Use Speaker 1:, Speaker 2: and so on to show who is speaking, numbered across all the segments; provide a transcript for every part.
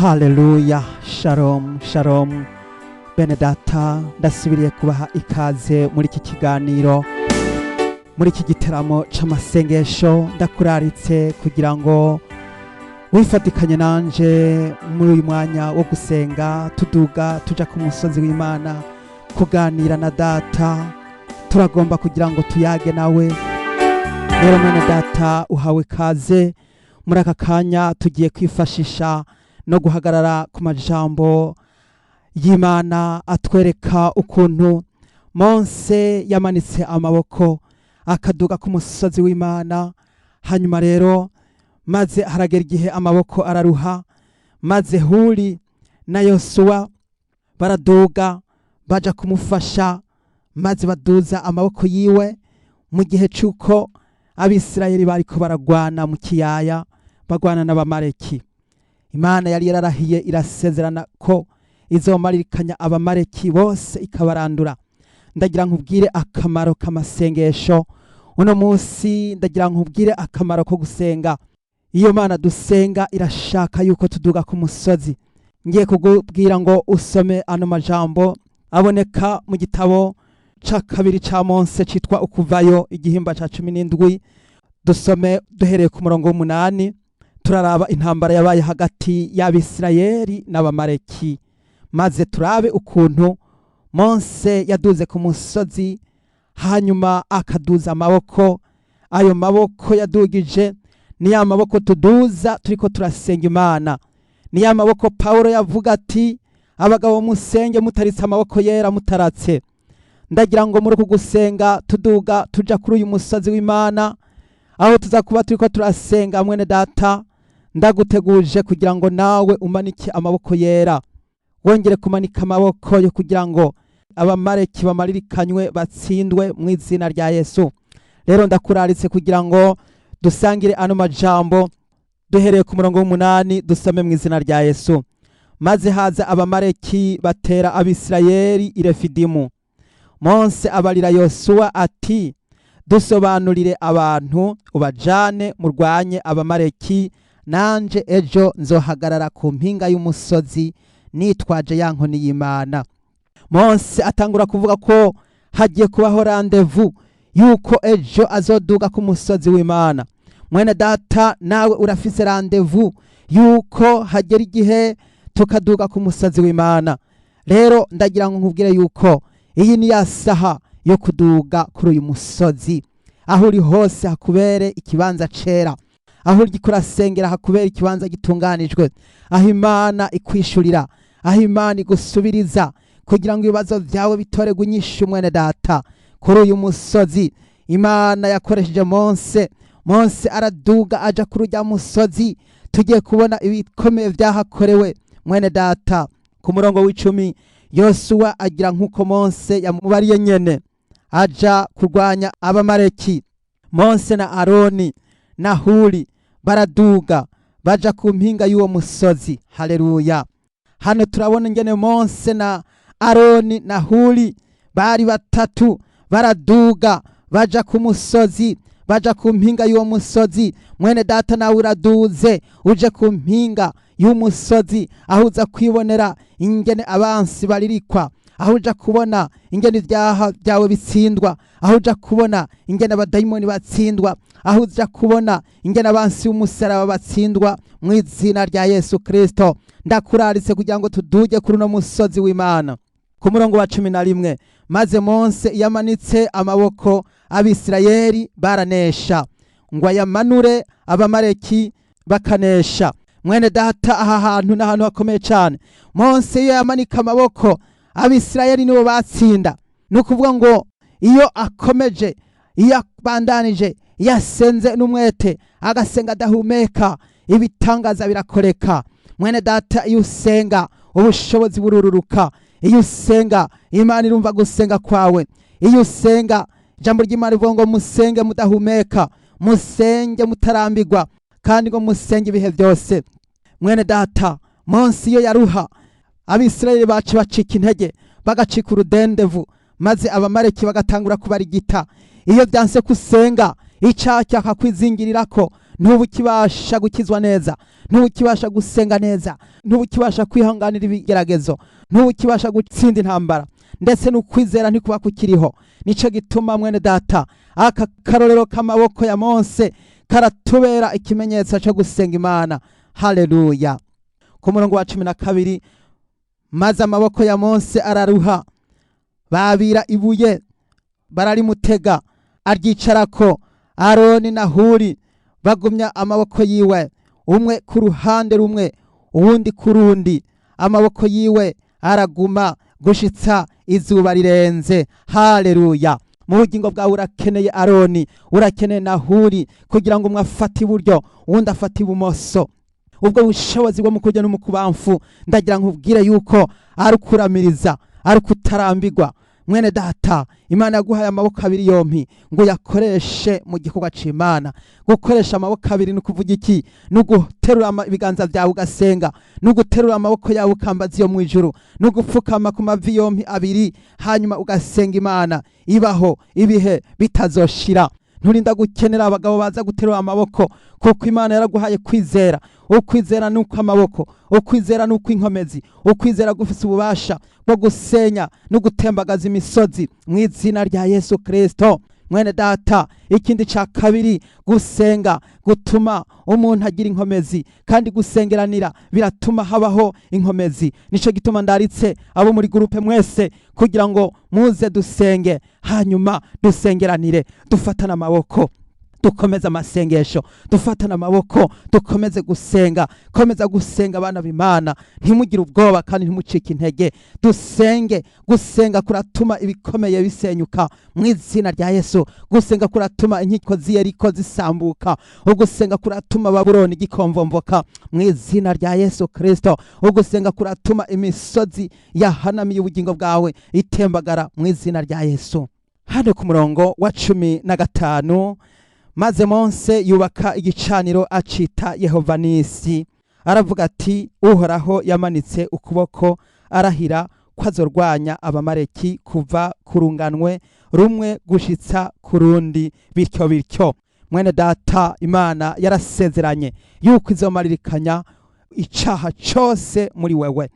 Speaker 1: Haleluya, shalom shalom. Bene data, ndasubiriye kubaha ikaze muri iki kiganiro, muri iki giteramo c'amasengesho. Ndakuraritse kugira ngo wifatikanye nanje muri uyu mwanya wo gusenga, tuduga tuja ku musozi w'Imana kuganira na data. Turagomba kugira ngo tuyage nawe. Rero mwene data, uhawe kaze muri aka kanya. Tugiye kwifashisha no guhagarara ku majambo y'Imana atwereka ukuntu Mose yamanitse amaboko akaduga ku musozi w'Imana. Hanyuma rero maze haragera igihe amaboko araruha, maze Huri na Yosuwa baraduga baja kumufasha, maze baduza amaboko yiwe mu gihe c'uko Abisirayeli bariko baragwana mu kiyaya, bagwana n'Abamaleki. Imana yari yararahiye irasezerana ko izomaririkanya Abamaleki bose ikabarandura. Ndagira nkubwire akamaro k'amasengesho uno munsi, ndagira nkubwire akamaro ko gusenga. Iyo Mana dusenga irashaka yuko tuduga ku musozi. Ngiye kukubwira ngo usome ano majambo aboneka mu gitabo ca kabiri ca Mose citwa Ukuvayo igihimba ca 17. Dusome duhereye ku murongo w'8. Turaraba intambara yabaye hagati y'Abisirayeli n'Abamaleki, maze turabe ukuntu Mose yaduze ku musozi, hanyuma akaduza amaboko. Ayo maboko yadugije ni ya maboko tuduza turiko turasenga Imana. Ni ya maboko Paulo yavuga ati, abagabo musenge mutaritse amaboko yera mutaratse. Ndagira ngo muri kugusenga tuduga tuja kuri uyu musozi w'Imana, aho tuza kuba turiko turasenga. Mwene data, ndaguteguje kugira ngo nawe umanike amaboko yera, wongere kumanika amaboko yo kugira ngo Abamaleki bamaririkanywe batsindwe mu izina rya Yesu. Rero ndakuraritse kugira ngo dusangire ano majambo duhereye ku murongo w'8. Dusome mu izina rya Yesu. Maze haza Abamaleki batera Abisirayeli i Refidimu. Mose abarira Yosuwa ati, dusobanurire abantu ubajane murwanye Abamaleki, nanje ejo nzohagarara ku mpinga y'umusozi nitwaje ya nkoni y'Imana. Mose atangura kuvuga ko hagiye kubaho rendezvous yuko ejo azoduga ku musozi w'Imana. Mwene data, nawe urafise rendezvous yuko hagera igihe tukaduga ku musozi w'Imana. Rero ndagira ngo nkubwire yuko iyi ni ya saha yo kuduga kuri uyu musozi. Aho uri hose hakubere ikibanza cera, aho uri kurasengera hakubera ikibanza gitunganijwe, aho Imana ikwishurira, aho Imana igusubiriza kugira ngo ibibazo vyawe bitoregwe inyishu. Mwene data, kuri uyu musozi Imana yakoresheje Mose araduga aja kuri urya musozi. Tugiye kubona ibikomeye vyahakorewe. Mwene data, ku murongo w'10 Yosuwa agira nk'uko Mose yamubariye nyene, aja kurwanya Abamaleki. Mose na Aroni na Huri baraduga baja ku mpinga y'uwo musozi. Haleluya. Hano turabona ingene Mose na Aroni na Huri bari batatu baraduga baja ku musozi, baja ku mpinga y'uwo musozi. Mwene data, nawe uraduze uje ku mpinga y'umusozi, aho uza kwibonera ingene abansi baririkwa, aho uja kubona ingene ivyaha vyawe bitsindwa, aho uja kubona ingene abadayimoni batsindwa, aho uja kubona ingene abansi b'umusaraba batsindwa mu izina rya Yesu Kristo. Ndakuraritse kugira ngo tuduge kuri uno musozi w'Imana. Ku murongo wa 11, maze Mose yamanitse amaboko, Abisirayeli baranesha, ngo ayamanure Abamaleki bakanesha. Mwene data, aha hantu n'ahantu hakomeye cyane. Mose iyo yamanika amaboko, Abisirayeli nibo batsinda. Nukuvuga ngo iyo akomeje, iyo abandanije, yasenze n'umwete, agasenga adahumeka, ibitangaza birakoreka. Mwene data, iyo usenga ubushobozi burururuka. Iyo usenga Imana irumva gusenga kwawe. Iyo usenga, ijambo ry'Imana rivuga ngo musenge mudahumeka, musenge mutarambirwa, kandi ngo musenge ibihe byose. Mwene data, Mose iyo yaruha, Abisirayeli bacu bacika intege, bagacika urudendevu, maze Abamaleki bagatangura kubarigita. Iyo byanse kusenga, icyaha cyakakwizingirirako, ntubukibasha gukizwa neza, ntubukibasha gusenga neza, ntubukibasha kwihanganira ibigeragezo, ntubukibasha gutsinda intambara, ndetse n'ukwizera ntikuba kukiriho. Nico gituma mwene data aka karorero k'amaboko ya Mose karatubera ikimenyetso cyo gusenga Imana. Haleluya. Ku murongo wa 12, maze amaboko ya Mose araruha, babira ibuye bararimutega aryicarako. Aroni na Huri bagumya amaboko yiwe, umwe ku ruhande rumwe uwundi ku rundi, amaboko yiwe araguma gushitsa izuba rirenze. Haleluya. Mu bugingo bwawe urakeneye Aroni, urakeneye na Huri kugira ngo umwe afate iburyo uwundi afate ibumoso. Ubwo bushobozi bwo mu kurya no mu kubamfu ndagira nkubwire yuko ari kuramiriza, ari kutarambirwa. Mwene data, Imana yaguhaye amaboko abiri yompi ngo yakoreshe mu gikorwa c'Imana. Gukoresha amaboko abiri ni kuvuga iki? Nuguterura ibiganza byawe ugasenga, nuguterura amaboko yawe ukambaza iyo mu ijuru, nugupfukama ku mavi yompi abiri hanyuma ugasenga Imana. Ibaho ibihe bitazoshira. Nturinda gukenera abagabo baza guterura amaboko, kuko Imana yaraguhaye kwizera. Ukwizera nuko amaboko, ukwizera nuko inkomezi, ukwizera gufise ububasha bwo gusenya no gutembagaza imisozi mu izina rya Yesu Kristo. Mwene data, ikindi ca kabiri, gusenga gutuma umuntu agira inkomezi, kandi gusengeranira biratuma habaho inkomezi. Nico gituma ndaritse abo muri groupe mwese kugira ngo muze dusenge, hanyuma dusengeranire, dufatana amaboko, dukomeza amasengesho, dufatana amaboko, dukomeze gusenga. Komeza gusenga abana b'Imana, ntimugire ubwoba kandi ntimucike intege. Dusenge. Gusenga kuratuma ibikomeye bisenyuka mu izina rya Yesu. Gusenga kuratuma inkiko z'Yeriko zisambuka. Ugusenga kuratuma Babuloni gikomvomvoka mu izina rya Yesu Kristo. Ugusenga kuratuma imisozi yahanamiye ubugingo bwawe itembagara mu izina rya Yesu. Hano ku murongo wa 15, maze Mose yubaka igicaniro acita Yehova Nisi. Aravuga ati, Uhoraho yamanitse ukuboko arahira ko azorwanya abamareki kuva kurunganwe rumwe gushitsa kurundi, bityo bityo. Mwene data, Imana yarasezeranye yuko izomaririkanya icaha cyose muri wewe.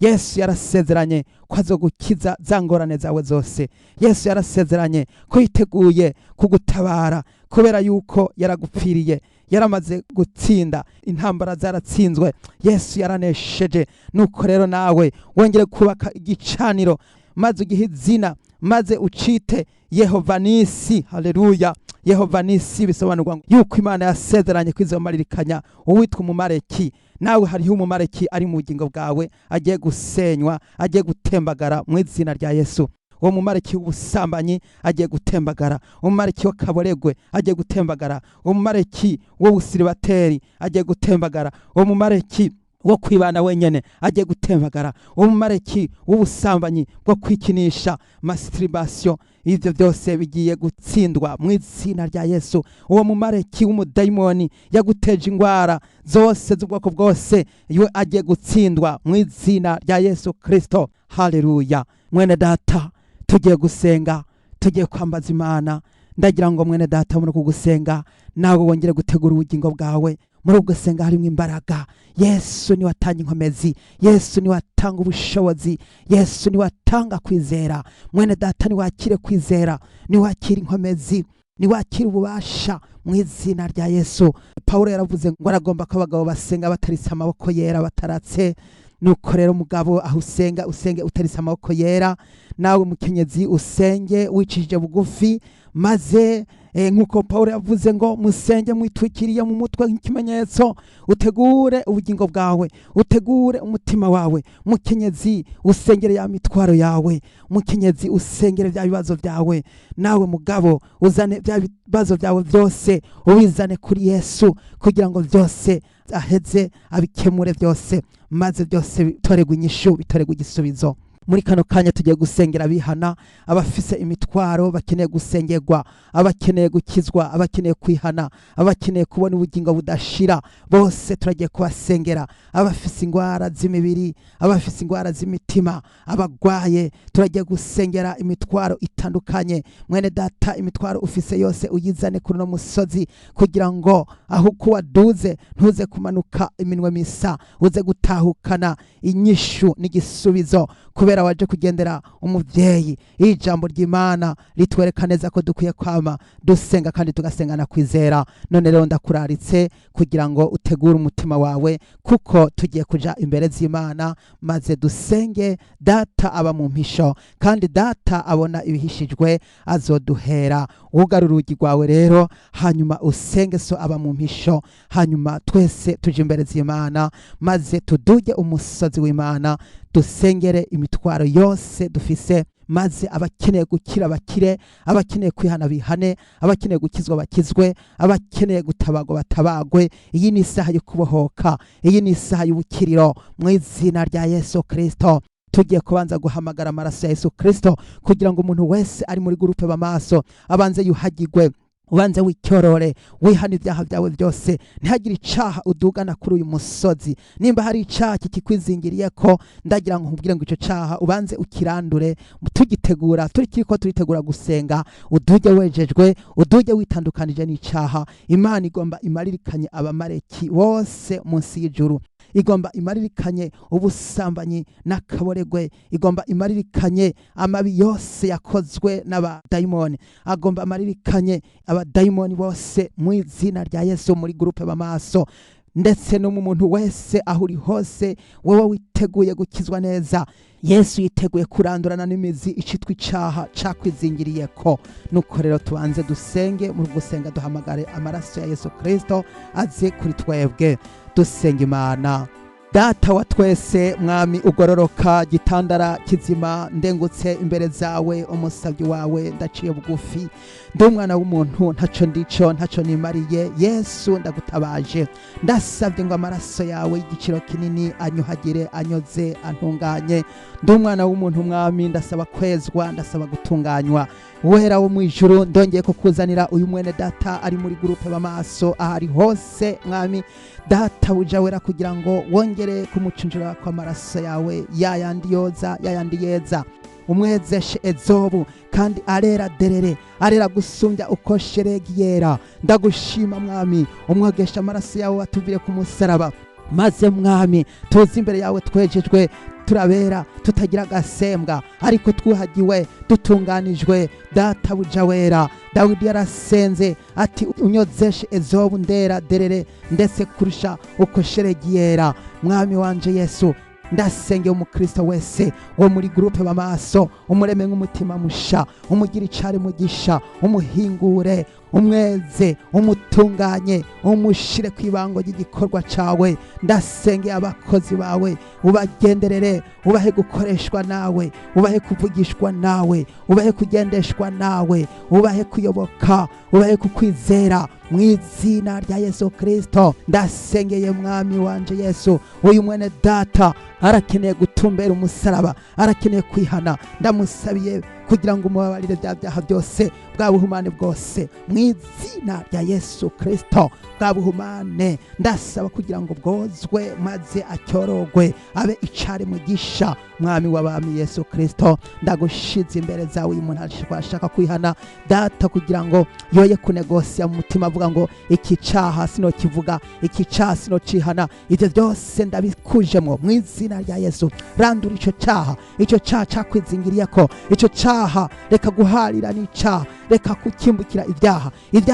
Speaker 1: Yesu yarasezeranye ko azogukiza za ngorane zawe zose. Yesu yarasezeranye ko yiteguye kugutabara, kubera yuko yaragupfiriye, yaramaze gutsinda, intambara zaratsinzwe, Yesu yaranesheje. Nuko rero nawe wongere kubaka igicaniro, maze ugihe izina, maze ucite Yehova Nisi. Haleluya. Yehova Nisi bisobanurwa yuko Imana yasezeranye ko izomaririkanya uwitwa umumareki. Nawe hariho umumareki ari mu bugingo bwawe, agiye gusenywa, agiye gutembagara mu izina rya Yesu. Uwo mumareki w'ubusambanyi agiye gutembagara, umumareki w'akaboregwe agiye gutembagara, umumareki w'ubusiribateri agiye gutembagara, umumareki wo kwibana wenyene agiye gutembagara, umumareki w'ubusambanyi bwo kwikinisha, masturbation, ivyo byose bigiye gutsindwa mu izina rya Yesu. Uwo mumareki w'umudayimoni yaguteje ingwara zose z'ubwoko bwose, yo agiye gutsindwa mu izina rya Yesu Kristo. Haleluya. Mwene data, tugiye gusenga, tugiye kwambaza Imana. Ndagira ngo mwene data, muri kugusenga nawe wongere gutegura ubugingo bwawe. Muri ugusenga harimo imbaraga. Yesu ni watanga inkomezi, Yesu ni watanga ubushobozi, Yesu ni watanga kwizera. Mwene data, ni wakire kwizera, ni wakire inkomezi, ni wakire ububasha mu izina rya Yesu. Paulo yaravuze ngo aragomba ko abagabo basenga bataritse amaboko yera, bataratse. Nuko rero mugabo, aho usenga, usenge utaritse amaboko yera. Nawe mukenyezi, usenge wicishije bugufi, maze nkuko Paulo yavuze ngo musenge mwitwikiriye mu mutwe nk'ikimenyetso. Utegure ubugingo bwawe, utegure umutima wawe. Mukenyezi, usengere ya mitwaro yawe. Mukenyezi, usengere bya bibazo byawe. Nawe mugabo, uzane bya bibazo byawe byose, ubizane kuri Yesu, kugira ngo byose aheze abikemure byose, maze byose bitoregwa inyishu, bitoregwa igisubizo. muri kano kanya tugiye gusengera bihana abafise imitwaro bakeneye gusengerwa, abakeneye gukizwa, abakeneye kwihana, abakeneye kubona ubugingo budashira, bose turagiye kubasengera. Abafise ingwara z'imibiri, abafise ingwara z'imitima, abagwaye, turagiye gusengera imitwaro itandukanye. Mwene data, imitwaro ufise yose uyizane kuri no musozi, kugira ngo aho kuwa duze ntuze kumanuka iminwe misa, uze gutahukana inyishu n'igisubizo, kubera waje kugendera umuvyeyi. Ijambo ry'Imana ritwereka neza ko dukwiye kwama dusenga kandi tugasengana kwizera. None rero ndakuraritse kugira ngo utegure umutima wawe, kuko tugiye kuja imbere z'Imana maze dusenge. Data aba mu mpisho, kandi data abona ibihishijwe azoduhera. Ugarura urugi rwawe rero, hanyuma usenge so aba mu mpisho, hanyuma twese tuje imbere z'Imana maze tuduge umusozi w'Imana, dusengere imitwaro yose dufise, maze abakeneye gukira bakire, abakeneye kwihana bihane, abakeneye gukizwa bakizwe, abakeneye gutabagwa batabagwe. Iyi ni isaha yo kubohoka, iyi ni isaha y'ubukiriro mu izina rya Yesu Kristo. Tugiye kubanza guhamagara amaraso ya Yesu Kristo kugira ngo umuntu wese ari muri gurupe b'amaso abanze yuhagirwe, ubanze wicyorore, wihana ibyaha byawe byose, ntihagire icaha udugana kuri uyu musozi. Nimba hari icaha kikwizingiriye ko, ndagira ngo nkubwire ngo ico caha ubanze ukirandure. Tugitegura turiko turitegura gusenga, uduge wejejwe, uduge witandukanije n'icaha. Imana igomba imaririkanye abamareki bose munsi y'ijuru, igomba imaririkanye ubusambanyi n'akaboregwe, igomba imaririkanye amabi yose yakozwe n'abadayimoni, agomba amaririkanye abadayimoni bose mu izina rya Yesu muri gurupe b'amaso. Ndetse no mu muntu wese aho uri hose, wowe witeguye gukizwa neza. Yesu yiteguye kurandurana n'imizi icitwa icaha cakwizingiriye ko. Nuko rero tubanze dusenge. Muri gusenga duhamagare amaraso ya Yesu Kristo aze kuri twebwe. Dusenga. Imana Data wa twese, mwami ugororoka, gitandara kizima, ndengutse imbere zawe umusavyi wawe, ndaciye bugufi. Ndi umwana w'umuntu, ntaco ndico, ntaco nimariye. Yesu ndagutabaje, ndasavye ngo amaraso yawe y'igiciro kinini anyuhagire, anyoze, antunganye. Ndi umwana w'umuntu mwami, ndasaba kwezwa, ndasaba gutunganywa. Wera wo mwijuru, ndongeye kukuzanira uyu mwene data ari muri gurupe b'amaso ahari hose mwami. Data uja wera kugira ngo wongere kumucunjura kwa maraso yawe, yayandi yoza, yayandi yeza. Umwezeshe ezobu kandi arera derere, arera gusumbya uko sheregi yera. Ndagushima mwami, umwogesha amaraso yawe watuvire ku musaraba, maze mwami tuzi imbere yawe twejejwe, turabera, tutagira gasembwa, ariko twuhagiwe, dutunganijwe. Data buja wera, Dawidi yarasenze ati unyozeshe ezobu ndera derere, ndetse kurusha uko sheregi yera. Mwami wanje Yesu, ndasenge umukristo wese wo muri gurupe b'amaso, umureme nk'umutima musha, umugira icari mugisha, umuhingure, umweze, umutunganye, umushire kw'ibango ry'igikorwa cawe. Ndasenge abakozi bawe, ubagenderere, ubahe gukoreshwa nawe, ubahe kuvugishwa nawe, ubahe kugendeshwa nawe, ubahe kuyoboka, ubahe kukwizera mu izina rya Yesu Kristo. Ndasengeye mwami wanje Yesu, uyu mwene data arakeneye gutumbera umusaraba, arakeneye kwihana. Ndamusabiye kugira ngo umubabarire bya byaha byose, bwa buhumane bwose mu izina rya Yesu Kristo. Bwa buhumane ndasaba kugira ngo bwozwe, maze acyorogwe, abe icari mugisha. Mwami w'abami Yesu Kristo, ndagushize imbere zawe uyu muntu ashaka kwihana Data, kugira ngo yoye kunegosya mu mutima avuga ngo iki caha sino kivuga, iki caha sino cihana. Ivyo byose ndabikujemwo mu izina rya Yesu. Randura ico caha, ico caha cakwizingiriyeko, ico caha reka guharira n'icaha, reka kukimbukira ibyaha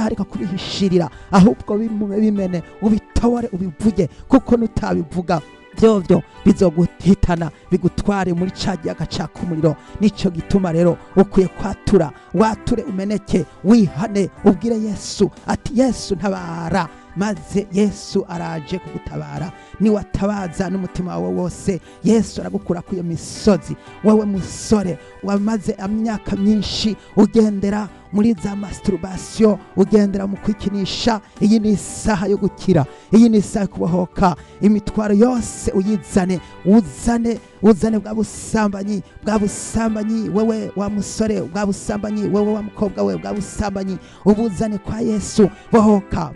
Speaker 1: reka kubihishirira, ahubwo bimene ubitore ubivuge, kuko nutabivuga byovyo bizoguhitana, bigutware muri cagiyaga caka umuriro. Nico gituma rero ukwiye kwatura, wature, umeneke, wihane, ubwire Yesu ati Yesu ntabara, maze Yesu araje kugutabara. Ni watabaza n'umutima wawe wose, Yesu aragukura ku iyo misozi. Wewe musore wamaze imyaka myinshi ugendera muri za masturbation, ugendera mu kwikinisha, iyi ni isaha yo gukira, iyi ni isaha yo kubohoka. Imitwaro yose uyizane, uzane bwa busambanyi wewe wa musore, bwa busambanyi wewe wa mukobwa we, bwa busambanyi ubuzane kwa Yesu.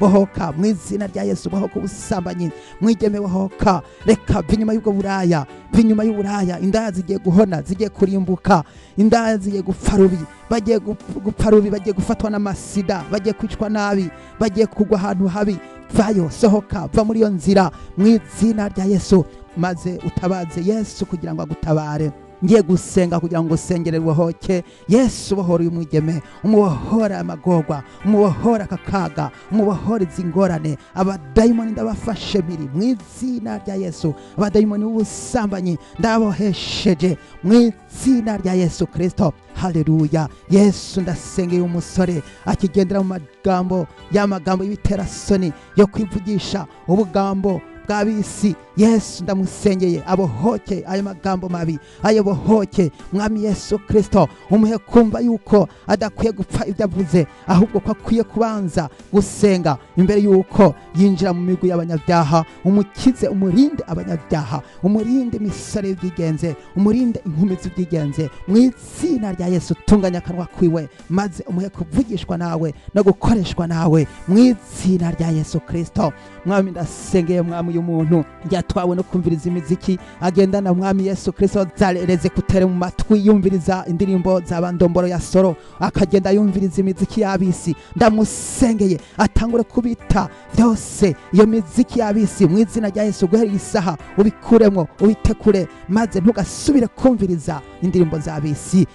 Speaker 1: Bohoka mu izina rya Yesu. Bohoka ubusambanyi, mwigeme bohoka. Reka vinyuma y'ubwo buraya, vinyuma y'uburaya. Indaya zigiye guhona, zigiye kurimbuka. Indaya zigiye gupfa rubi, bagiye gupfa rubi, bagiye gufatwa n'amasida, bagiye kwicwa nabi, bagiye kugwa ahantu habi. Vayo, sohoka, va muri iyo nzira mu izina rya Yesu, maze utabaze Yesu kugira ngo agutabare. Ngiye gusenga kugira ngo usengere ubohoke. Yesu bohora uyu mwigeme, umubohora amagorwa, umubohora akakaga, umubohora izi ngorane. Abadayimoni ndabafashe mpiri mu izina rya Yesu. Abadayimoni b'ubusambanyi ndabohesheje mu izina rya Yesu Kristo. Haleluya. Yesu ndasengeye umusore akigendera mu magambo, y'amagambo y'ibiterasoni yo kwivugisha ubugambo bw'abisi. Yesu ndamusengeye abohoke ayo magambo mabi, ayobohoke mwami Yesu Kristo. Umuhe kumva yuko adakwiye gupfa ibyo avuze, ahubwo ko akwiye kubanza gusenga imbere yuko yinjira mu migwi y'abanyabyaha. Umukize, umurinde abanyabyaha, umurinde imisore y'ubwigenze, umurinde inkumi z'ubwigenze mu izina rya Yesu. Tunganya akanwa kwiwe, maze umuhe kuvugishwa nawe no gukoreshwa nawe mu izina rya Yesu Kristo. Mwami ndasengeye mwami y'umuntu yatwawe no kumviriza imiziki, agendana mwami Yesu Kristo zarereze kutere mu matwi yumviriza indirimbo z'abandomboro ya soro, akagenda yumviriza imiziki y'abisi. Ndamusengeye atangure kubita byose iyo miziki y'abisi mu izina rya Yesu. Guhera isaha ubikuremwo, ubitekure, maze ntugasubire kumviriza indirimbo z'abisi.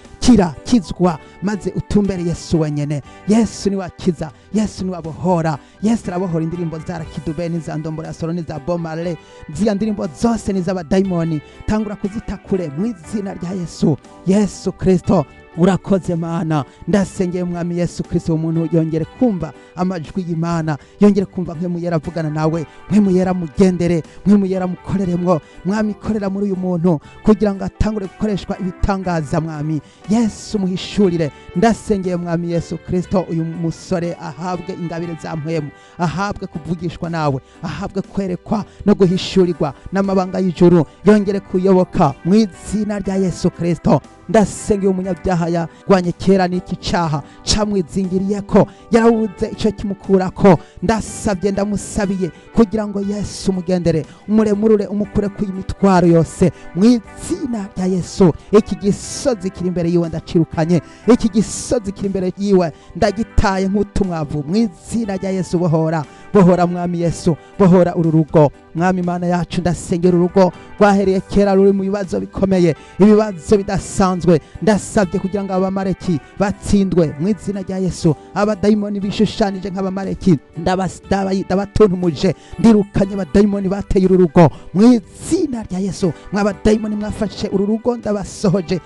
Speaker 1: Kizwa, maze utumbere Yesu wenyene. Yesu ni wakiza, Yesu ni wabohora. Yesu arabohora indirimbo z'arakidube n'iza ndomboro ya soro n'iza bomale, ziriya ndirimbo zose ni z'abadayimoni. Tangura kuzitakure mu izina rya Yesu. Yesu Kristo urakoze Mana. Ndasengeye mwami Yesu Kristo, umuntu yongere kumva amajwi y'Imana, yongere kumva nk'emu yera avugana nawe, nk'emu yera mugendere, nk'emu yera mukoreremwo. Mwami korera muri uyu muntu kugira ngo atangure gukoreshwa ibitangaza. Mwami Yesu muhishurire. Ndasengeye mwami Yesu Kristo, uyu musore ahabwe ingabire za mpwemu, ahabwe kuvugishwa nawe, ahabwe kwerekwa no guhishurirwa n'amabanga y'ijuru, yongere kuyoboka mu izina rya Yesu Kristo. Ndasengeye umunyabyaha yagwanye kera n'iki cyaha camwizingiriyeko, yarawuze icyo kimukurako. Ndasabye, ndamusabiye kugira ngo Yesu mugendere, umuremurure, umukure ku imitwaro yose mu izina rya Yesu. Iki gisozi kiri imbere yiwe ndacirukanye, iki gisozi kiri imbere yiwe ndagitaye nk'utumwavu mu izina rya Yesu. Bohora mwami Yesu, bohora uru rugo mwami Mana yacu. Ndasengera urugo rwahereye kera ruri mu bibazo bikomeye, ibibazo bidasanzwe. Ndasabye kugira ngo abamareki batsindwe mu izina rya Yesu. Abadayimoni bishushanije nk'abamareki ndabatuntumuje, ndirukanye abadayimoni bateye uru rugo mu izina rya Yesu. Mwabadayimoni mwafashe uru rugo ndabasohoje.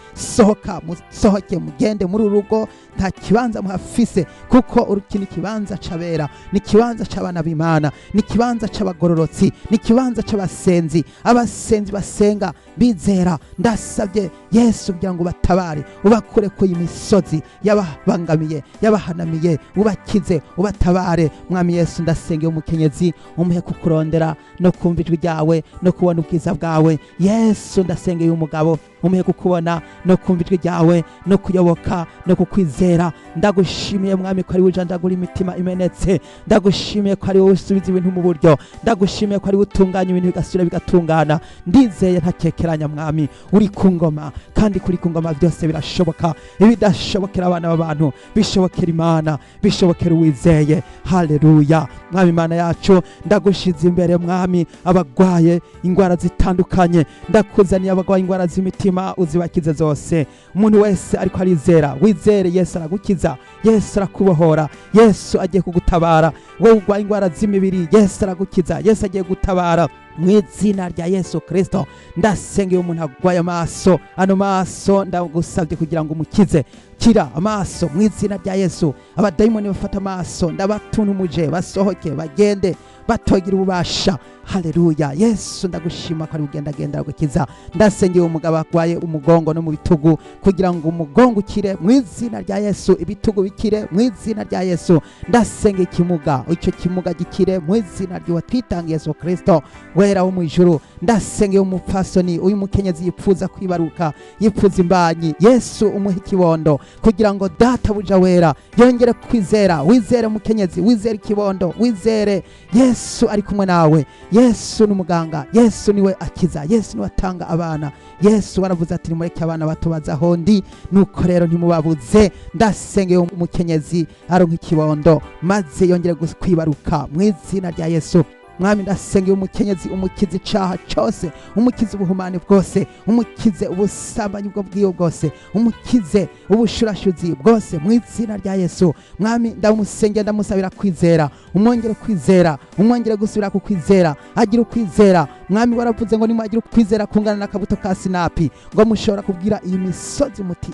Speaker 1: Sohoke mugende muri uru rugo, nta kibanza muhafise, kuko urukini kibanza cabera, ni kibanza c'abana b'Imana, ni kibanza c'abagororotsi, ni kibanza c'abasenzi, abasenzi basenga bizera. Ndasabye Yesu kugira ngo batabare, ubakure ku imisozi yababangamiye, yabahanamiye, ubakize, ubatabare mwami Yesu. Ndasengeye umukenyezi, umuhe kukurondera no kumva ijwi ryawe no kubona ubwiza bwawe. Yesu ndasengeye umugabo, umuhe kukubona no kumva ijwi ryawe no kuyoboka no kukwizera. Ndagushimiye mwami ko ari wowe ujandagura imitima imenetse, ndagushimiye ko ari wowe usubiza ibintu mu buryo, ndagushimiye ko ari wowe utunganya ibintu bigasubira bigatungana. Ndizeye ntakekeranya mwami, uri ku ngoma, kandi kuri ku ngoma byose birashoboka. Ibidashobokera abana b'abantu bishobokera Imana, bishobokera uwizeye. Haleluya mwami Imana yacu, ndagushize imbere mwami abagwaye ingwara zitandukanye. Ndakuzaniye abagwaye ingwara z'imitima, uzibakize zose. Umuntu wese ariko arizera, wizere Yesu aragukiza, Yesu arakubohora, Yesu agiye kugutabara. Wowe ugwaye ingwara z'imibiri, Yesu aragukiza, Yesu agiye gutabara mu izina rya Yesu Kristo. Ndasengeye umuntu agwaye amaso, ano maso ndagusabye kugira ngo umukize. kira amaso mu izina rya Yesu. Abadayimoni bafata amaso ndabatuntumuje basohoke bagende batogira ububasha. Haleluya. Yesu ndagushima ko ari ugendagenda gukiza. Ndasengeye umugabo akwaye umugongo no mu bitugu kugira ngo umugongo ukire mu izina rya Yesu, ibitugu bikire mu izina rya Yesu. Ndasengeye ikimuga, icyo kimuga gikire mu izina ry'uwo twitangiye Yesu Kristo wera wo mu ijuru. Ndasengeye umupfasoni, uyu mukenyezi yipfuza kwibaruka, yipfuza imbanyi, Yesu umuhe ikibondo kugira ngo data buja wera yongere kwizera. Wizere mukenyezi, wizere ikibondo, wizere Yesu ari kumwe nawe. Yesu ni umuganga, Yesu niwe akiza, Yesu niwe atanga abana. Yesu waravuze ati nimureke abana bato baza aho ndi, nuko rero ntimubabuze. Ndasengeye umukenyezi aronka ikibondo maze yongere kwibaruka mu izina rya Yesu. Mwami ndasengeye umukenyezi umukize icaha cyose, umukize ubuhumane bwose, umukize ubusambanyi bwo bwiyo bwose, umukize ubushurashuzi bwose mu izina rya Yesu. Mwami ndamusengeye ndamusabira kwizera, umwongere kwizera, umwongere gusubira ku kwizera, agira ukwizera. Mwami waravuze ngo nimwagira ukwizera kungana n'akabuto ka sinapi ngo mushobora kubwira iyi misozi muti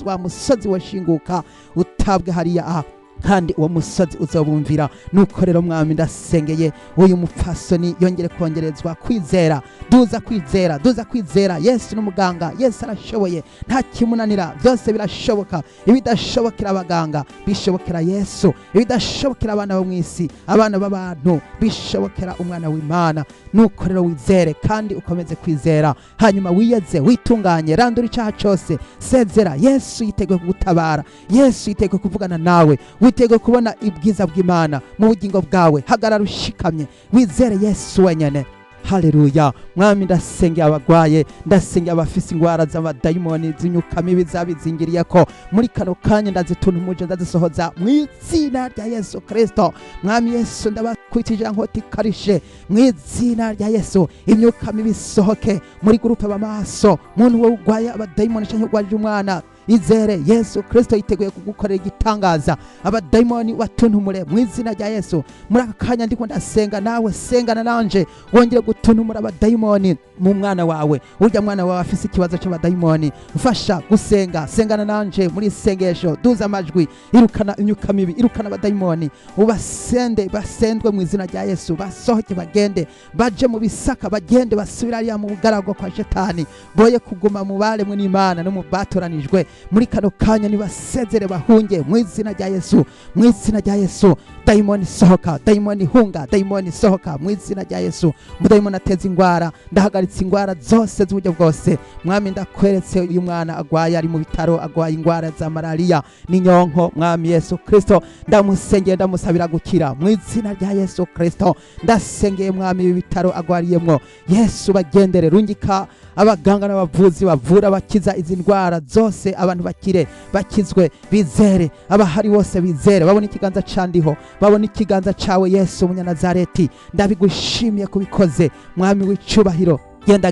Speaker 1: wa musozi washinguka utabwe hariya aha, kandi uwo musozi uzobumvira. Nuko rero Mwami ndasengeye uyu mupfasoni yongere kongerezwa kwizera, duza kwizera, duza kwizera. Yesu n'umuganga, Yesu arashoboye, nta kimunanira, byose birashoboka. Ibidashobokera abaganga bishobokera Yesu, ibidashobokera abana bo mw'isi, abana b'abantu bishobokera umwana w'Imana. Nuko rero wizere kandi ukomeze kwizera, hanyuma wiyeze, witunganye, randura icaha cyose, sezera. Yesu yiteguye kugutabara, Yesu yiteguye kuvugana nawe, witeguye kubona ibwiza bw'Imana mu bugingo bwawe. Hagarara ushikamye, wizere Yesu wenyene. Haleluya. Mwami ndasengeye abagwaye, ndasengeye abafise ingwara z'abadayimoni z'inyuka mibi zabizingiriye ko muri kano kanya ndazituntumuje, ndazisohoza mu izina rya Yesu Kristo. Mwami Yesu ndabakwitije nkoti karishe mu izina rya Yesu. Imyuka mibi sohoke muri gurupe b'amaso, muntu we ugwaye abadayimoni canke ugwaje umwana, izere Yesu Kristo yiteguye kugukorera igitangaza. Abadayimoni watuntumure mu izina rya Yesu. Muri aka kanya ndiko ndasenga, nawe sengana nanje, wongere gutuntumura abadayimoni mu mwana wawe. Urya mwana wawe afise ikibazo cy'abadayimoni, mfasha gusenga, sengana nanje muri sengesho, duza amajwi, irukana imyuka mibi, irukana abadayimoni, ubasende basendwe mu izina rya Yesu. Basohoke bagende, baje mu bisaka, bagende basubira ya mu bugarago kwa Shetani, boye kuguma mu baremwe n'Imana no mu batoranijwe. Muri kano kanya nibasezere bahunge mu izina rya Yesu, mu izina rya Yesu. Dayimoni sohoka, dayimoni hunga, dayimoni sohoka mu izina rya Yesu. Mudayimoni ateza ingwara, ndahagaritse ingwara zose z'uburyo bwose. Mwami ndakweretse uyu mwana agwaye, ari mu bitaro, agwaye ingwara za malaria n'inyonko. Mwami Yesu Kristo ndamusengeye, ndamusabira gukira mu izina rya Yesu Kristo. Ndasengeye Mwami ibi bitaro agwariyemwo, Yesu bagendere, rungika abaganga n'abavuzi bavura bakiza izi ndwara zose, abantu bakire, bakizwe, bizere. Abahari bose bizere, babona ikiganza candiho, babona ikiganza cawe Yesu Umunyanazareti. Ndabigushimiye kubikoze Mwami w'icubahiro.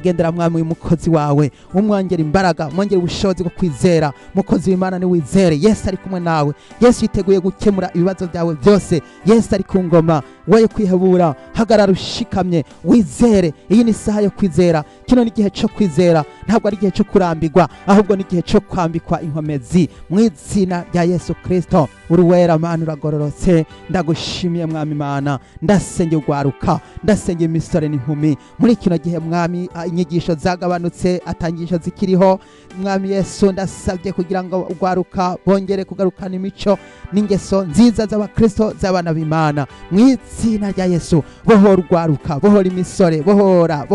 Speaker 1: Gendera Mwami umukozi wawe, umwongera imbaraga, umwongera ubushobozi bwo kwizera. Mukozi w'Imana ni wizere, Yesu ari kumwe nawe, Yesu yiteguye gukemura ibibazo byawe byose, Yesu ari ku ngoma. Woye kwihebura, hagarara ushikamye, wizere. Iyi ni isaha yo kwizera, kino ni igihe cyo kwizera, ntabwo ari igihe cyo kurambirwa, ahubwo ni igihe cyo kwambikwa inkomezi mu izina rya Yesu Kristo. Uruwera Mana uragororotse, ndagushimiye Mwami Mana. Ndasengeye ugwaruka, ndasengeye imisore n'inkumi muri kino gihe Mwami, inyigisho zagabanutse, atangisho zikiriho. Mwami Yesu ndasabye kugira ngo ugwaruka bongere kugarukana imico n'ingeso nziza z'abakristo, z'abana b'Imana mu izina rya Yesu. Bohora ugwaruka, bohora imisore, bohora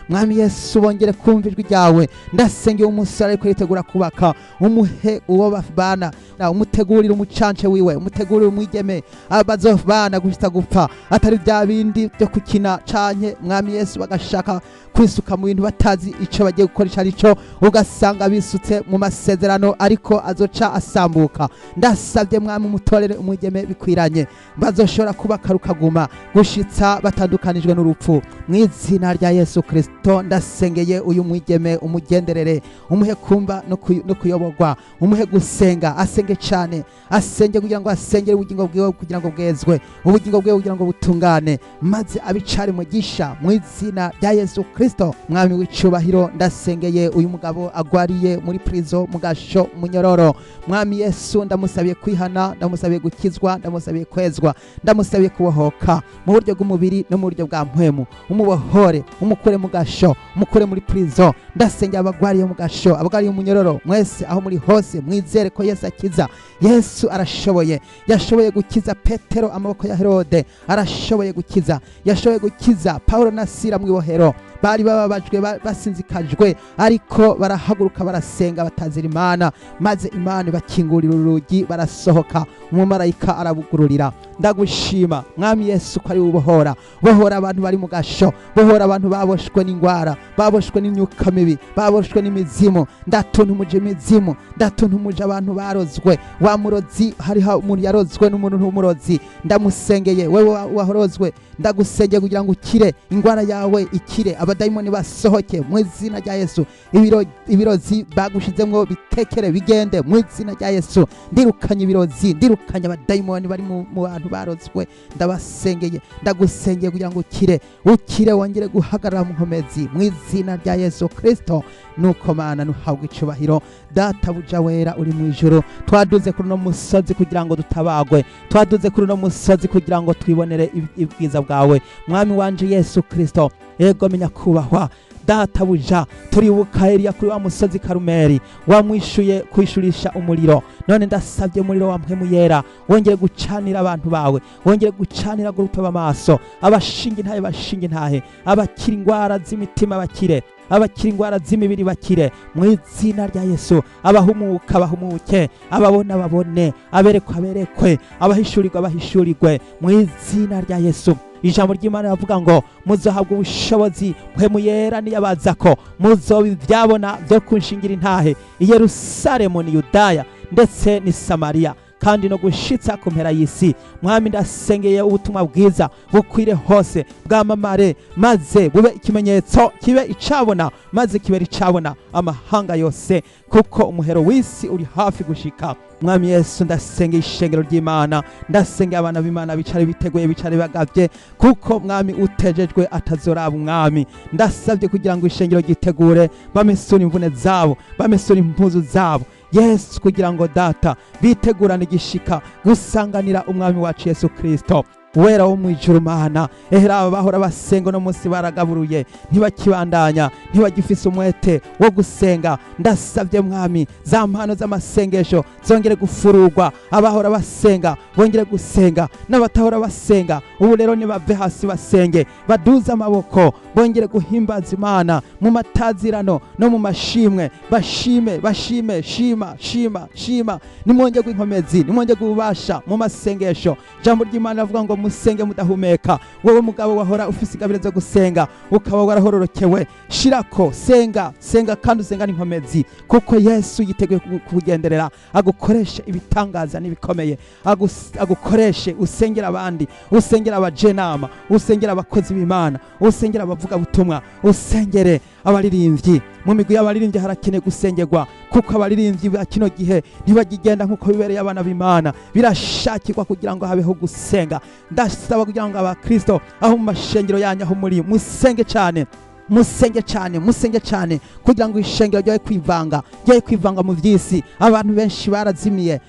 Speaker 1: Mwami Yesu, bongere kumva ijwi ryawe. Ndasengeye umusore ariko yitegura kubaka, umuhe uwo bafana, umutegurira umucance wiwe, umutegurira umwigeme abazofana gushita gupfa, atari bya bindi byo kukina canke Mwami Yesu bagashaka kwisuka mu bintu batazi ico bagiye gukoresha, arico ugasanga bisutse mu masezerano ariko azoca asambuka. Ndasabye Mwami umutorere umwigeme bikwiranye, bazoshobora kubaka rukaguma gushitsa batandukanijwe n'urupfu mu izina rya Yesu Kristo. Ndasengeye uyu mwigeme, umugenderere, umuhe kumva no kuyoborwa, umuhe gusenga, asenge cyane butungane, asenge kugira ngo asengere ubugingo bwiwe kugira ngo bwezwe, ubugingo bwiwe kugira ngo butungane, maze abicare mugisha mu izina rya Yesu Kristo. Mwami w'icubahiro, ndasengeye uyu mugabo agwariye muri prison mu gasho munyororo. Mwami Yesu, ndamusabiye kwihana, ndamusabiye gukizwa, ndamusabiye kwezwa, ndamusabiye kubohoka mu buryo bw'umubiri no mu buryo bwa mpwemu. Umubohore, umukure mu gasho, umukure muri prison. Ndasengeye abagwariye mu gasho, abagwariye munyororo, mwese aho muri hose mwizere ko Yesu akiza. Yesu arashoboye, yashoboye gukiza Petero amaboko ya Herode, arashoboye gukiza, yashoboye gukiza Paulo na Sila mwibohero. Bari bababajwe basinzikajwe, ariko barahaguruka barasenga batazira Imana, maze Imana bakingurira urugi barasohoka, umumarayika arabugururira. Ndagushima Mwami Yesu ko ari ubohora, bohora abantu bari mu gasho, bohora abantu baboshwe n'ingwara, baboshwe n'imyuka mibi, baboshwe n'imizimu. Ndatuntumuje imizimu, ndatuntumuje abantu barozwe. Wa murozi, hariho umuntu yarozwe n'umuntu ntumurozi, ndamusengeye wewe wahorozwe, ndagusengeye kugira ngo ukire, ingwara yawe ikire, abadayimoni basohoke mu izina rya Yesu. Ibirozi bagushizemwo bitekere bigende mu izina rya Yesu. Ndirukanye ibirozi, ndirukanye abadayimoni bari mu bantu barozwe, ndabasengeye, ndagusengeye kugira ngo ukire wongere guhagarara mu nkomezi mu izina rya Yesu Kristo. Nuko Mana nuhabwe icubahiro. Data buja wera uri mu ijuru, twaduze kuri no musozi kugira ngo dutabagwe, twaduze kuri no musozi kugira ngo twibonere ibwiza bwawe. Mwami wanje Yesu Kristo, ego menya kubahwa Data buja, turibuka Eliya kuri wa musozi Karumeli, wamwishuye kwishurisha umuriro. None ndasabye umuriro wa mpwemu yera wongere gucanira abantu bawe, wongere gucanira gurupe b'amaso, abashinga intahe bashinga intahe, abakira ingwara z'imitima bakire, abakira ingwara z'imibiri bakire mu izina rya Yesu. Abahumuka bahumuke, ababona babone, aberekwa aberekwe, abahishurirwa bahishurirwe mu izina rya Yesu. Ijambo ry'Imana ravuga ngo muzohabwa ubushobozi, mpwemu yera niyabazako, muzobivyabona byo kunshingira intahe i Yerusalemu ni Yudaya ndetse ni Samariya, kandi no gushitsa ku mpera y'isi. Mwami ndasengeye ubutumwa bwiza bukwire hose, bwamamare, maze bube ikimenyetso, kibe icabona, maze kibe icabona amahanga yose, kuko umuhero w'isi uri hafi gushika. Mwami Yesu, ndasengeye ishengero ry'Imana, ndasengeye abana b'Imana bicare biteguye, bicare bagavye, kuko Mwami utejejwe atazoraba umwami. Ndasabye kugira ngo ishengero gitegure, bamesura imvune zabo, bamesura impuzu zabo Yesu, kugira ngo Data bitegurane igishika gusanganira umwami wacu Yesu Kristo. Wera wo mwijuru Mana, ehera bahora basenga no munsi baragaburuye, ntibakibandanya, ntibagifise umwete wo gusenga. Ndasabye Mwami, za mpano z'amasengesho zongere gufururwa, abahora basenga bongere gusenga, n'abatahora basenga ubu rero nibave hasi basenge, baduza amaboko, bongere guhimbaza Imana mu matazirano no mu mashimwe, bashime, shima, nimwonge gw'inkomezi, nimwonge gubasha mu masengesho. Jambo ry'Imana avuga ngo musenge mudahumeka. Wowe mugabo wahora ufise ingabire zo gusenga, ukaba warahororokewe, shirako, senga kandi usenga n'inkomezi, kuko Yesu yiteguye kugenderera, agukoreshe ibitangaza n'ibikomeye, agukoreshe usengera abandi, usengera abajenama, usengera abakozi b'Imana, usengera abavuga butumwa, usengere abaririmbyi. Mu migwi y'abaririmbyi harakeneye gusengerwa, kuko abaririmbyi ba kino gihe ntibagigenda nkuko bibereye abana b'Imana, birashakirwa kugira ngo habeho gusenga. Ndasaba kugira ngo abakristo aho mu mashengero yanyu aho muri musenge cyane, musenge cyane kugira ngo ishengero ryawe kwivanga mu by'isi. Abantu benshi barazimiye,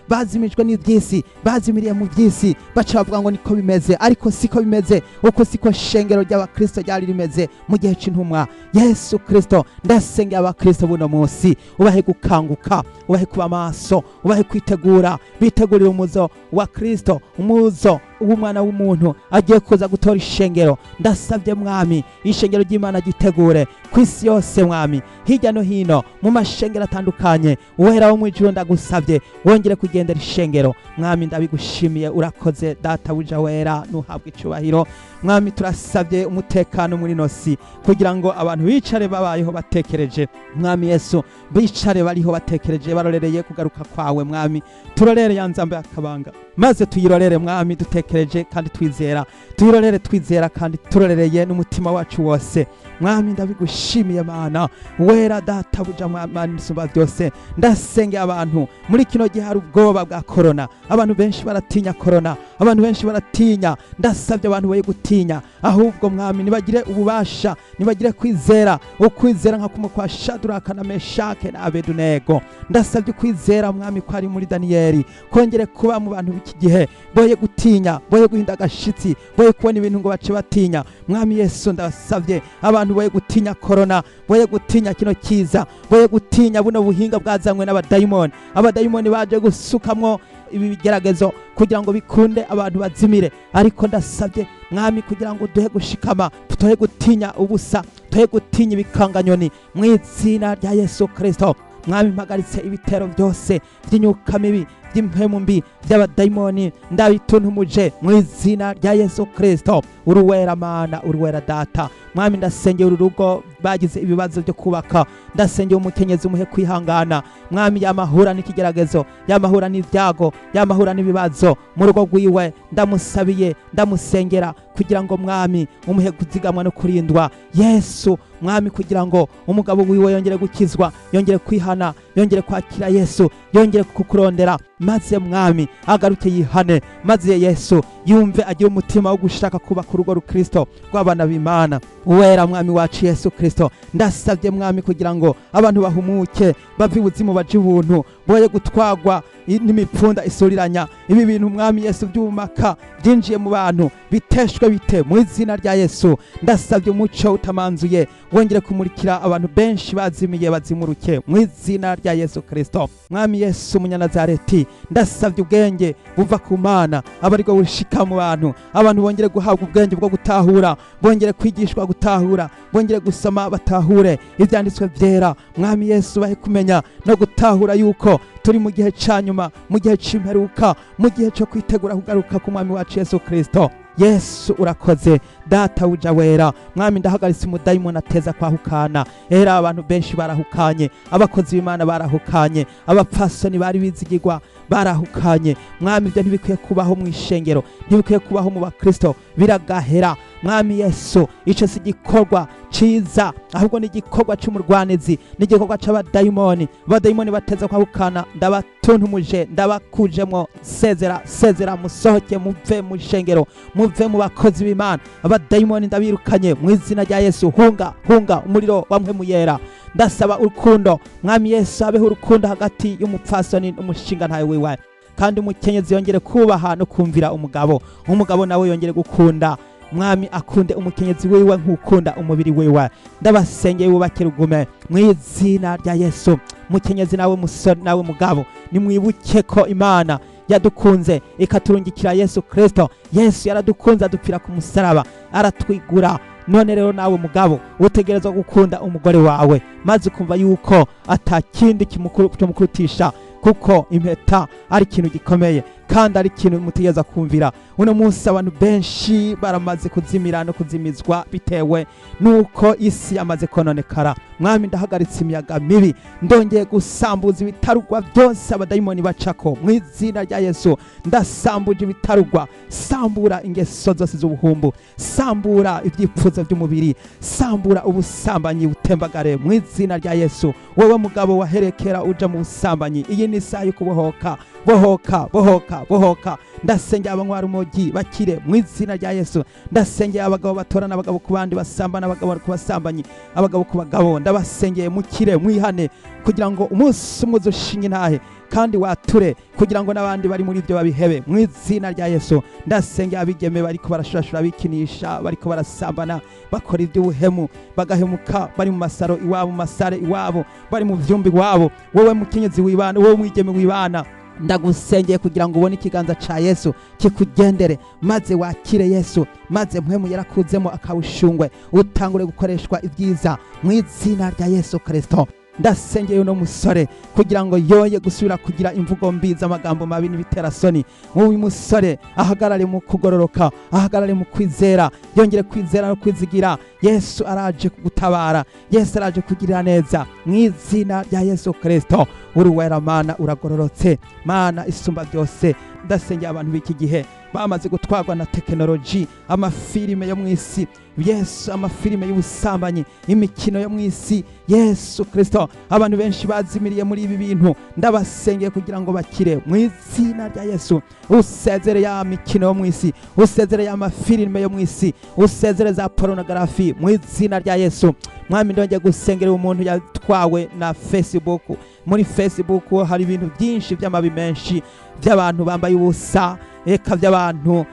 Speaker 1: bazimijwe n'iby'isi, bazimiriye mu by'isi, baca bavuga ngo niko bimeze, ariko siko bimeze. Uko siko shengero ry'abakristo ryari rimeze mu gihe c'intumwa Yesu Kristo. Ndasengera abakristo buno munsi, ubahe gukanguka, ubahe kuba maso, ubahe kwitegura, bitegurira umuzo wa Kristo, umuzo w'umwana w'umuntu agiye kuza gutora ishengero. Ndasabye Mwami, ishengero ry'Imana gitegure kwisi yose Mwami, hirya no hino mu mashengero atandukanye. Uwera wo mwijuru ndagusabye wongere kugendera ishengero Mwami. Ndabigushimiye, urakoze Data buja wera, nuhabwe icubahiro Mwami. Turasabye umutekano muri nosi, kugira ngo abantu bicare babayeho batekereje Mwami Yesu, bicare bariho batekereje, barorereye kugaruka kwawe Mwami. Turorere yanzambe akabanga, maze tuyirorere Mwami, duteke tuyirorekereje kandi twizera, tuyirorere twizera kandi turorereye n'umutima wacu wose. Mwami ndabigushimiye Mana wera databuja Mana isumba byose. Ndasengeye abantu muri kino gihe hari ubwoba bwa korona, abantu benshi baratinya korona, abantu benshi baratinya. Ndasabye abantu boye gutinya, ahubwo Mwami nibagire ububasha, nibagire kwizera, ukwizera nka kumwe kwa Shadraka na Meshake na Abedunego. Ndasabye kwizera Mwami ko ari muri Daniyeli, kongere kuba mu bantu b'iki gihe boye gutinya, boye guhinda agashitsi, boye kubona ibintu ngo bace batinya. Mwami Yesu ndasabye abantu boye gutinya korona, boye gutinya kino kiza, boye gutinya buno buhinga bwazanywe n'abadayimoni. Abadayimoni baje gusukamwo ibi bigeragezo kugira ngo bikunde abantu bazimire, ariko ndasabye Mwami kugira ngo duhe gushikama, tuhe gutinya ubusa, tuhe gutinya ibikanganyoni mu izina rya Yesu Kristo. Mwami mpagaritse ibitero byose by'inyuka mibi, by'impemu mbi, by'abadayimoni, ndabituntumuje mu izina rya Yesu Kristo. Uruwera Mana, uruwera Data. Mwami ndasengeye uru rugo bagize ibibazo byo kubaka, ndasengeye umukenyezi umuhe kwihangana. Mwami yamahura n'ikigeragezo, yamahura n'ibyago, yamahura n'ibibazo mu rugo rwiwe, ndamusabiye, ndamusengera kugira ngo Mwami umuhe kuzigamwa no kurindwa. Yesu Mwami kugira ngo umugabo wiwe yongere gukizwa, yongere kwihana, yongere kwakira Yesu, yongere kukurondera, maze Mwami agaruke yihane, maze Yesu yumve agiye umutima wo gushaka kubaka urugo rukristo rw'abana b'Imana. Uwera Mwami wacu Yesu Kristo, ndasabye Mwami kugira ngo abantu bahumuke, bave ubuzimu baje ubuntu, boye gutwagwa n'imipfunda isuriranya. Ibi bintu Mwami Yesu by'ubumaka byinjiye mu bantu biteshwe bite mu izina rya Yesu. Ndasabye umuco utamanzuye wongere kumurikira abantu benshi bazimiye bazimuruke mu izina rya Yesu Kristo. Mwami Yesu Munyanazareti, ndasabye ubwenge buva ku Mana abariko bushika mu bantu, abantu bongere guhabwa ubwenge bwo gutahura, bongere kwigishwa gutahura, bongere gusoma batahure ivyanditswe vyera. Mwami Yesu bahe kumenya no gutahura yuko turi mu gihe canyuma, mu gihe c'imperuka, mu gihe cyo kwitegura kugaruka ku Mwami wacu Yesu Kristo. Yesu urakoze Data uja wera. Mwami ndahagaritse umudayimoni ateza kwahukana. Era abantu benshi barahukanye, abakozi b'Imana barahukanye, abapfasoni bari bizigirwa barahukanye. Mwami ibyo ntibikwiye kubaho mu ishengero, ntibikwiye kubaho mu bakristo, biragahera. Mwami Yesu ico si gikorwa ciza, ahubwo ni gikorwa c'umurwanizi, ni gikorwa c'abadayimoni. Abadayimoni bateza kwahukana, ndabatuntumuje, ndabakujemwo. Sezera musohoke, muve mu ishengero, muve mu bakozi b'Imana. Abadayimoni ndabirukanye mu izina rya Yesu. Hunga umuriro wa mpwemu yera. Ndasaba urukundo Mwami Yesu, abeho urukundo hagati y'umupfasoni n'umushinga ntawe wiwe, kandi umukenyezi yongere kubaha no kumvira umugabo nawe yongere gukunda. Mwami akunde umukenyezi wiwe nk'ukunda umubiri wiwe. Ndabasengeye wubake rugume mu izina rya Yesu. Mukenyezi nawe musore nawe mugabo, nimwibuke ko Imana yadukunze ikaturungikira Yesu Kristo. Yesu yaradukunze adupfira ku musaraba, aratwigura. None rero nawe mugabo utegerezwa gukunda umugore wawe, maze ukumva yuko atakindi kimukurutisha, kuko impeta ari ikintu gikomeye kandi ari ikintu mutegeza kumvira. Uno munsi abantu benshi baramaze kuzimira no kuzimizwa bitewe nuko isi yamaze kononekara. Mwami ndahagaritse imiyaga mibi, ndongeye gusambuza ibitarugwa byose abadayimoni bacako mu izina rya Yesu. Ndasambuje ibitarugwa, sambura ingeso zose z'ubuhumbu, sambura ibyipfuzo by'umubiri, sambura ubusambanyi butembagare mu izina rya Yesu. Wowe mugabo waherekera uja mu busambanyi, iyi ni isaha yo kubohoka. Bohoka. Ndasengeye abanywa rumogi bakire mu izina rya Yesu. Ndasengeye abagabo batorana abagabo ku bandi, basambana abagabo ku basambanyi, abagabo ku bagabo. Ndabasengeye mukire, mwihane, kugira ngo umunsi umwe uzoshinge intahe kandi wature, kugira ngo n'abandi bari muri ibyo babihebe mu izina rya Yesu. Ndasengeye abigeme bariko barashurashura bikinisha, bariko barasambana, bakora iby'ubuhemu, bagahemuka, bari mu masaro iwabo, mu masare iwabo, bari mu vyumbi iwabo. Wowe mukenyezi wibana, wowe mwigeme wibana, ndagusengeye kugira ngo ubone ikiganza ca Yesu kikugendere, maze wakire Yesu, maze mpwemu yarakuzemo akawushungwe, utangure gukoreshwa ibyiza mu izina rya Yesu Kristo. Ndasengeye uno musore kugira ngo yoye gusubira kugira imvugo mbi z'amagambo mabi n'ibiterasoni. Uyu musore ahagarare mu kugororoka, ahagarare mu kwizera, yongere kwizera no kwizigira. Yesu araje kugutabara, Yesu araje kugirira neza mu izina rya Yesu Kristo. Uruwera Mana uragororotse, Mana isumba byose. Ndasengeye abantu b'iki gihe bamaze gutwarwa na tekinoloji, amafilime yo mu isi Yesu, amafilime y'ubusambanyi, imikino yo mu isi Yesu Kristo. Abantu benshi bazimiriye muri ibi bintu, ndabasengeye kugira ngo bakire mu izina rya Yesu. Usezere ya mikino yo mu isi, usezere ya mafilime yo mu isi, usezere za pornography mu izina rya Yesu. Mwami, ndongeye gusengera umuntu yatwawe na Facebook. Muri Facebook hari ibintu byinshi by'amabi menshi by'abantu bambaye ubusa, eka by'abantu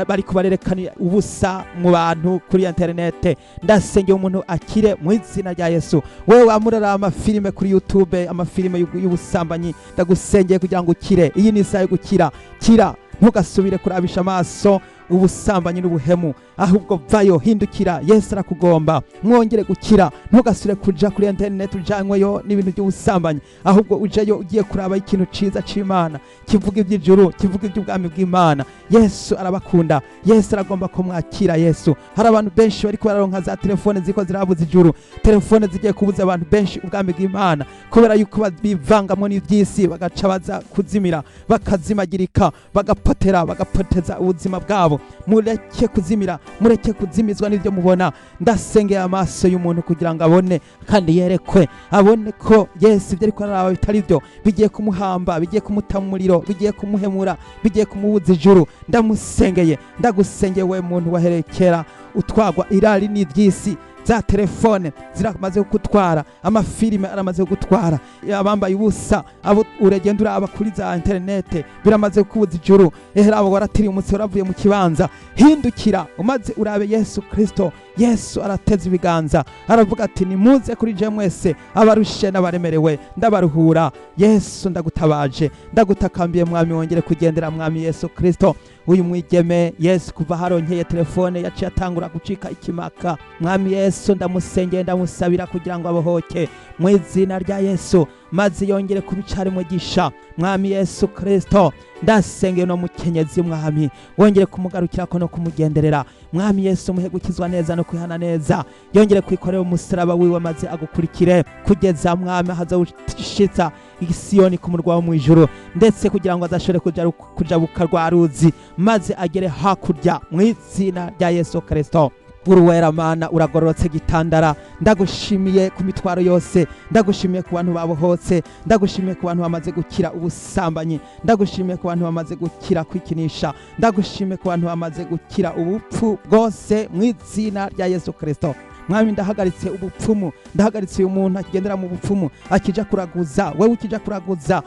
Speaker 1: bariko barerekana ubusa mu bantu kuri interinete. Ndasengeye umuntu akire mu izina rya Yesu. Wewe wamurara amafilime kuri YouTube, amafilime y'ubusambanyi, ndagusengeye kugira ngo ukire. Iyi ni isaha yo gukira. Kira, ntugasubire kurabisha amaso ubusambanyi n'ubuhemu, ahubwo vayo, hindukira. Yesu arakugomba. Mwongere gukira, ntugasubire kuja kuri internet ujanyweyo n'ibintu by'ubusambanyi, ahubwo ujeyo ugiye kuraba ikintu ciza c'Imana, kivuga iby'ijuru, kivuga iby'ubwami bw'Imana. Yesu arabakunda, Yesu aragomba ko mwakira Yesu. Hari abantu benshi bariko bararonka za telefone ziko zirabuza ijuru, telefone zigiye kubuza abantu benshi ubwami bw'Imana, kubera yuko bivangamwo n'ivyisi, bagaca baza kuzimira, bakazimagirika, bagapoteza ubuzima bwabo. Mureke kuzimira, mureke kuzimizwa n'ibyo mubona. Ndasengeye amaso y'umuntu kugira ngo abone kandi yerekwe, abone ko Yesu ibyo ariko araba bitari byo, bigiye kumuhamba, bigiye kumuta mu muriro, bigiye kumuhemura, bigiye kumubuza ijuru. Ndamusengeye, ndagusengeye we muntu waherekera utwagwa irari n'ibyisi, za telefone ziramaze kugutwara, amafilime aramaze kugutwara, abambaye ubusa, abo uragenda uraba kuri za interinete biramaze kubuza ijuru. Abo waratiriye umunsi waravuye mu kibanza, hindukira umaze urabe Yesu Kristo. Yesu arateza ibiganza, aravuga ati nimuze kuri je mwese abarushe n'abaremerewe, ndabaruhura. Yesu ndagutabaje, ndagutakambiye Mwami, wongere kugendera Mwami Yesu Kristo. Uyu mwigeme Yesu kuva haronkeye telefone yaciye atangura gucika ikimaka. Mwami Yesu ndamusengeye, ndamusabira kugira ngo abohoke mu izina rya Yesu, maze yongere kubicare mu gisha. Mwami Yesu Kristo, ndasengeye no mukenyezi Mwami, wongere kumugarukira ko no kumugenderera. Mwami Yesu, muhe gukizwa neza no kwihana neza, yongere kwikorera umusaraba wiwe maze agukurikire kugeza Mwami hazoshitsa Isiyoni ku murwa wo mu ijuru, ndetse kugira ngo azashore kuja bukarwa ruzi maze agere hakurya mu izina rya Yesu Kristo. Uruwera Mana, uragororotse gitandara. Ndagushimiye ku mitwaro yose, ndagushimiye ku bantu babohotse, ndagushimiye ku bantu bamaze gukira ubusambanyi, ndagushimiye ku bantu bamaze gukira kwikinisha, ndagushimiye ku bantu bamaze gukira ubupfu bwose mu izina rya Yesu Kristo. Mwami, ndahagaritse ubupfumu, ndahagaritse uyu muntu akigendera mu bupfumu, akija kuraguza. Wewe ukija kuraguza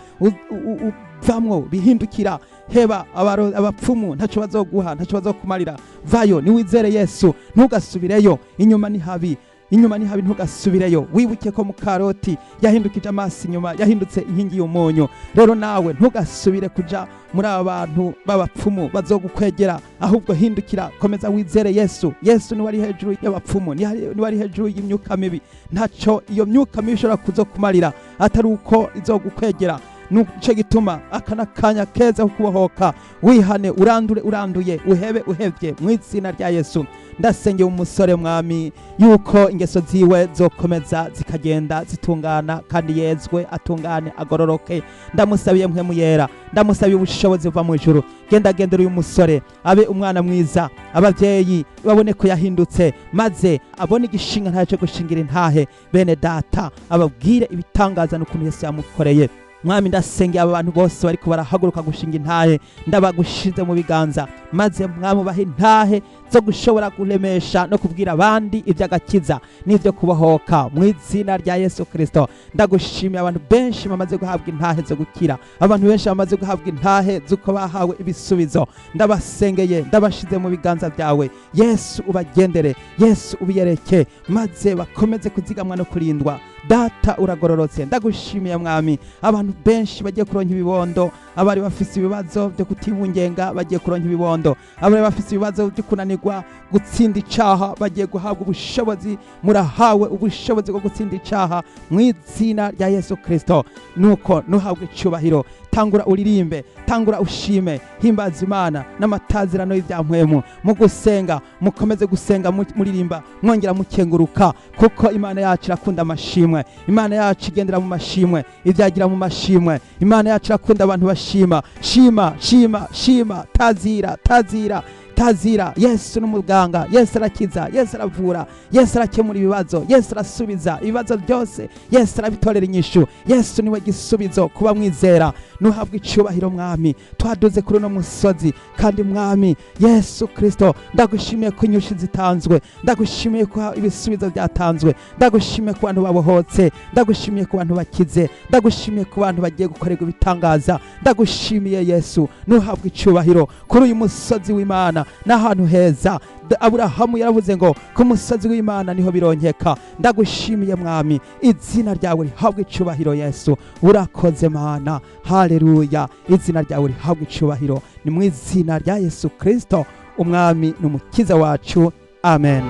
Speaker 1: vamwo, bihindukira. Heba abapfumu ntaco bazoguha, ntaco bazokumarira. Vayo, niwizere Yesu, ntugasubireyo. Inyuma ni habi, inyuma ni habi, ntugasubireyo. Wibuke ko mu Karoti yahindukije amaso inyuma, yahindutse inkingi y'umunyu. Rero nawe ntugasubire kuja muri abantu b'abapfumu bazogukwegera, ahubwo hindukira, komeza wizere Yesu. Yesu ni wari hejuru y'abapfumu, ni wari hejuru y'imyuka mibi. Ntaco iyo myuka mibi ishobora kuzokumarira atari uko izogukwegera. Nuce gituma akana kanya keza kubohoka, wihane, uranduye, uhevye mu izina rya Yesu. Ndasengeye umusore Mwami yuko ingeso ziwe zokomeza zikagenda zitungana, kandi yezwe, atungane, agororoke. Ndamusabiye mpwemu yera, ndamusabiye ubushobozi buva mu ijuru. Gendera uyu musore abe umwana mwiza, abavyeyi babone ko yahindutse, maze abone igishinga ntaco gushingira intahe bene data, ababwire ibitangaza n'ukuntu Yesu yamukoreye. Mwami, ndasengeye aba bantu bose bariko barahaguruka gushinga intahe, ndabagushize mu biganza, maze Mwami bahe intahe zo gushobora kuremesha no kubwira abandi iby'agakiza n'ibyo kubohoka mu izina rya Yesu Kristo. Ndagushimiye abantu benshi bamaze guhabwa intahe zo gukira, abantu benshi bamaze guhabwa intahe zuko bahawe ibisubizo. Ndabasengeye, ndabashize mu biganza byawe Yesu. Ubagendere Yesu, ubiyereke, maze bakomeze kuzigamwa no kurindwa. Data uragororotse, ndagushimiye Mwami. Abantu benshi bagiye kuronka ibibondo, abari bafise ibibazo byo kutibungenga bagiye kuronka ibibondo, abari bafise ibibazo byo kunanirwa gutsinda icaha bagiye guhabwa ubushobozi. Murahawe ubushobozi bwo gutsinda icaha mu izina rya Yesu Kristo. Nuko nuhabwe icubahiro. Tangura uririmbe, tangura ushime, himbaza Imana n'amatazirano y'ibyampwemu. Mu gusenga mukomeze gusenga, muririmba, mwongera mukenguruka, kuko Imana yacu irakunda amashimwe. Imana yacu igendera mu mashimwe, ibyagira mu mashimwe. Imana yacu irakunda abantu shima shima shima shima, tazira tazira tazira. Yesu n'umuganga, Yesu arakiza, Yesu aravura, Yesu arakemura ibibazo, Yesu arasubiza ibibazo byose, Yesu arabitorera inyishu. Yesu niwe gisubizo kuba mwizera. Nuhabwe icubahiro mwami, twaduze kuri uno musozi kandi mwami Yesu Kristo, ndagushimiye ko inyishu zitanzwe, ndagushimiye ko ibisubizo byatanzwe, ndagushimiye ku bantu babohotse, ndagushimiye ku bantu bakize, ndagushimiye ku bantu bagiye gukorerwa ibitangaza. Ndagushimiye Yesu, nuhabwe icubahiro kuri uyu musozi w'Imana n'ahantu heza. Aburahamu yaravuze ngo ku musozi w'Imana niho bironkeka. Ndagushimiye mwami, izina ryawe rihabwe icubahiro Yesu. Urakoze Mana, haleluya, izina ryawe rihabwe icubahiro. Ni mu izina rya Yesu Kristo umwami n'umukiza wacu, amen.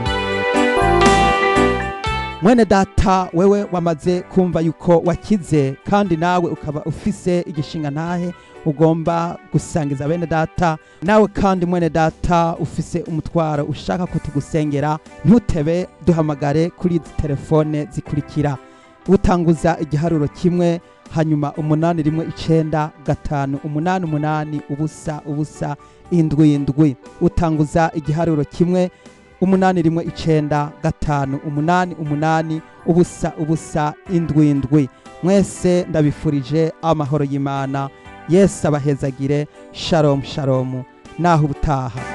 Speaker 1: Mwene data, wewe wamaze kumva yuko wakize kandi nawe ukaba ufise igishinga ntahe ugomba gusangiza bene data, nawe kandi mwene data ufise umutwaro ushaka ko tugusengera, ntutebe, duhamagare kuri izi telefone zikurikira. Utanguza igiharuro kimwe, hanyuma 81988 utanguza igiharuro kimwe 81988 mwese ndabifurije amahoro y'Imana. Yesu abahezagire. Shalom shalom, naho ubutaha.